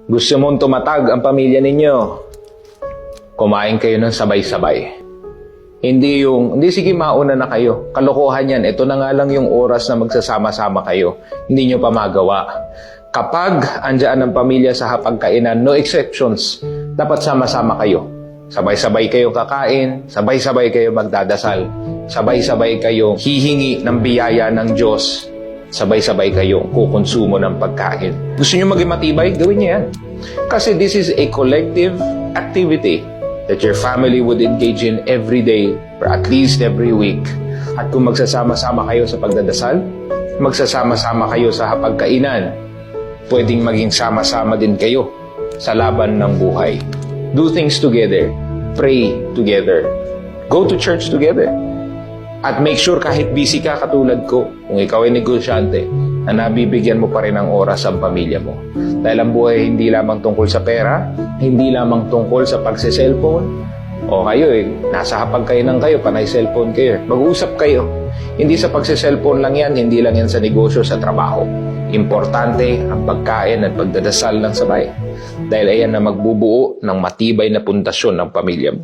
Gusto mong tumatag ang pamilya ninyo? Kumain kayo ng sabay-sabay. Hindi sige mauna na kayo. Kalokohan yan. Ito na nga lang yung oras na magsasama-sama kayo. Hindi nyo pa magawa. Kapag andyan ang pamilya sa hapagkainan, no exceptions, dapat sama-sama kayo. Sabay-sabay kayo kakain, sabay-sabay kayo magdadasal, sabay-sabay kayo hihingi ng biyaya ng Diyos, sabay-sabay kayo kukonsumo ng pagkain. Gusto nyo maging matibay? Gawin nyo yan. Kasi this is a collective activity that your family would engage in every day or at least every week. At kung magsasama-sama kayo sa pagdadasal, magsasama-sama kayo sa hapagkainan, pwedeng maging sama-sama din kayo sa laban ng buhay. Do things together. Pray together. Go to church together. At make sure kahit busy ka katulad ko, kung ikaw ay negosyante, na nabibigyan mo pa rin ng oras ang pamilya mo. Dahil ang buhay hindi lamang tungkol sa pera, hindi lamang tungkol sa pagse-cellphone, o kayo nasa hapagkainan kayo, panay cellphone kayo. Mag-uusap kayo. Hindi sa pagse-cellphone lang yan, hindi lang yan sa negosyo, sa trabaho. Importante ang pagkain at pagdadasal ng sabay. Dahil ayan na magbubuo ng matibay na pundasyon ng pamilya mo.